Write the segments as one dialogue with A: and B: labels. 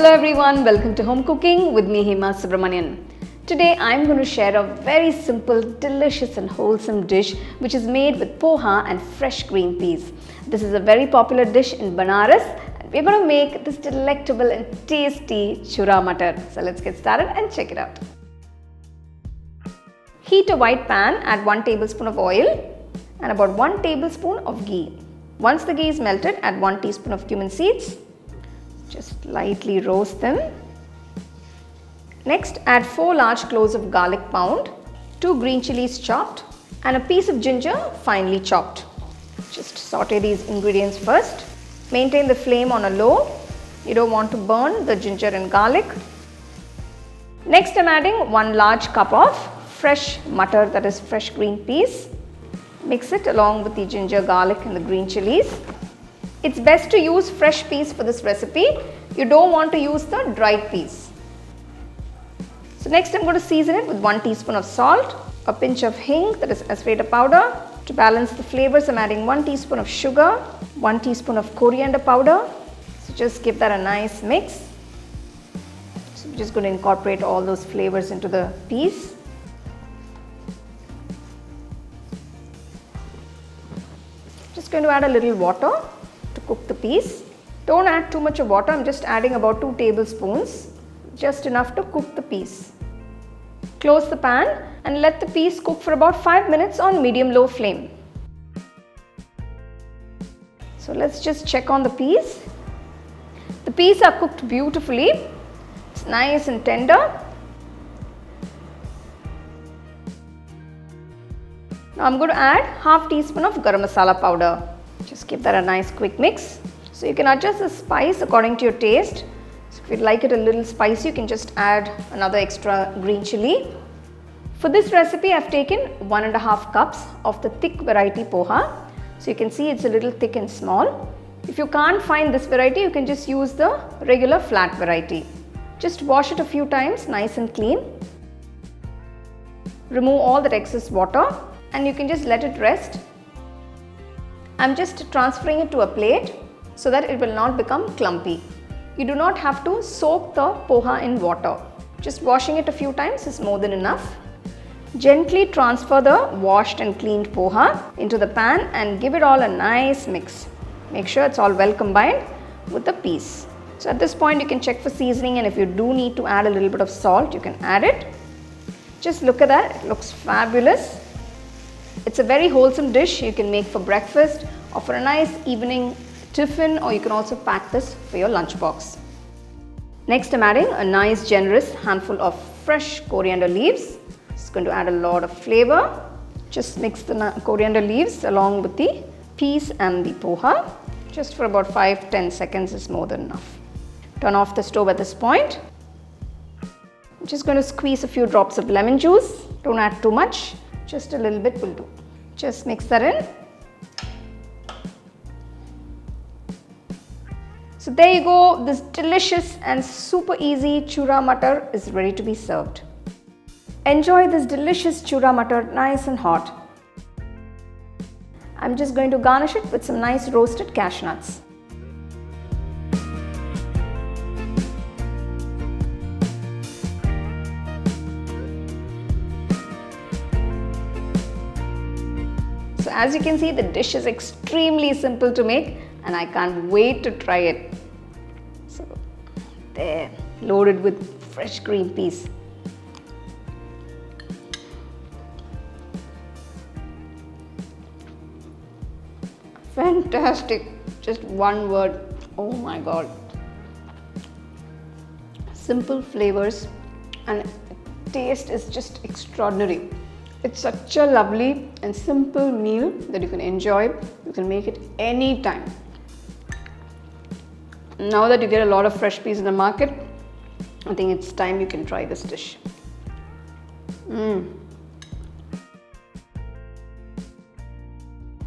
A: Hello everyone, welcome to Home Cooking with me Hema Subramanian. Today I am going to share a very simple, delicious and wholesome dish which is made with poha and fresh green peas. This is a very popular dish in Banaras and we are going to make this delectable and tasty Chura Matar. So let's get started and check it out. Heat a white pan, add 1 tablespoon of oil and about 1 tablespoon of ghee. Once the ghee is melted, add 1 teaspoon of cumin seeds. Just lightly roast them. Next, add 4 large cloves of garlic pound, 2 green chilies chopped and a piece of ginger finely chopped. Just saute these ingredients first. Maintain the flame on a low. You don't want to burn the ginger and garlic. Next, I'm adding 1 large cup of fresh matar, that is fresh green peas. Mix it along with the ginger, garlic and the green chilies. It's best to use fresh peas for this recipe. You don't want to use the dried peas. So next I'm going to season it with 1 teaspoon of salt, a pinch of hing, that is asafoetida powder. To balance the flavors, I'm adding 1 teaspoon of sugar, 1 teaspoon of coriander powder. So just give that a nice mix. So we're just going to incorporate all those flavors into the peas. Just going to add a little water to cook the peas. Don't add too much of water, I'm just adding about 2 tablespoons, just enough to cook the peas. Close the pan and let the peas cook for about 5 minutes on medium-low flame. So let's just check on the peas. The peas are cooked beautifully. It's nice and tender. Now I'm going to add half teaspoon of garam masala powder. Just give that a nice quick mix. So you can adjust the spice according to your taste. So if you'd like it a little spicy, you can just add another extra green chili. For this recipe, I've taken 1.5 cups of the thick variety poha. So you can see it's a little thick and small. If you can't find this variety, you can just use the regular flat variety. Just wash it a few times, nice and clean. Remove all that excess water and you can just let it rest. I'm just transferring it to a plate so that it will not become clumpy. You do not have to soak the poha in water. Just washing it a few times is more than enough. Gently transfer the washed and cleaned poha into the pan and give it all a nice mix. Make sure it's all well combined with the peas. So at this point you can check for seasoning, and if you do need to add a little bit of salt, you can add it. Just look at that, it looks fabulous. It's a very wholesome dish you can make for breakfast or for a nice evening tiffin, or you can also pack this for your lunchbox. Next, I'm adding a nice generous handful of fresh coriander leaves. It's going to add a lot of flavor. Just mix the coriander leaves along with the peas and the poha. Just for about 5-10 seconds is more than enough. Turn off the stove at this point. I'm just going to squeeze a few drops of lemon juice. Don't add too much. Just a little bit will do. Just mix that in. So there you go, this delicious and super easy Chura Matar is ready to be served. Enjoy this delicious Chura Matar nice and hot. I'm just going to garnish it with some nice roasted cashew nuts. So as you can see, the dish is extremely simple to make and I can't wait to try it. So there, loaded with fresh green peas. Fantastic, just one word, oh my god. Simple flavors and taste is just extraordinary. It's such a lovely and simple meal that you can enjoy. You can make it anytime. Now that you get a lot of fresh peas in the market, I think it's time you can try this dish.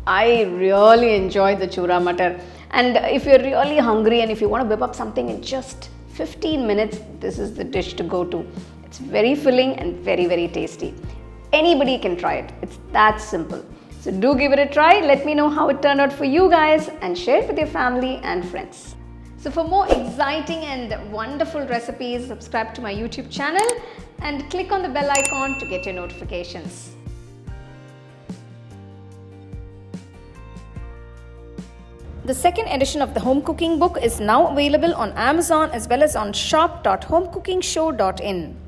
A: I really enjoyed the Chura Matar, and if you're really hungry and if you want to whip up something in just 15 minutes, this is the dish to go to. It's very filling and very, very tasty. Anybody can try it. It's that simple. So do give it a try. Let me know how it turned out for you guys and share it with your family and friends. So for more exciting and wonderful recipes, subscribe to my YouTube channel and click on the bell icon to get your notifications. The second edition of the home cooking book is now available on Amazon as well as on shop.homecookingshow.in.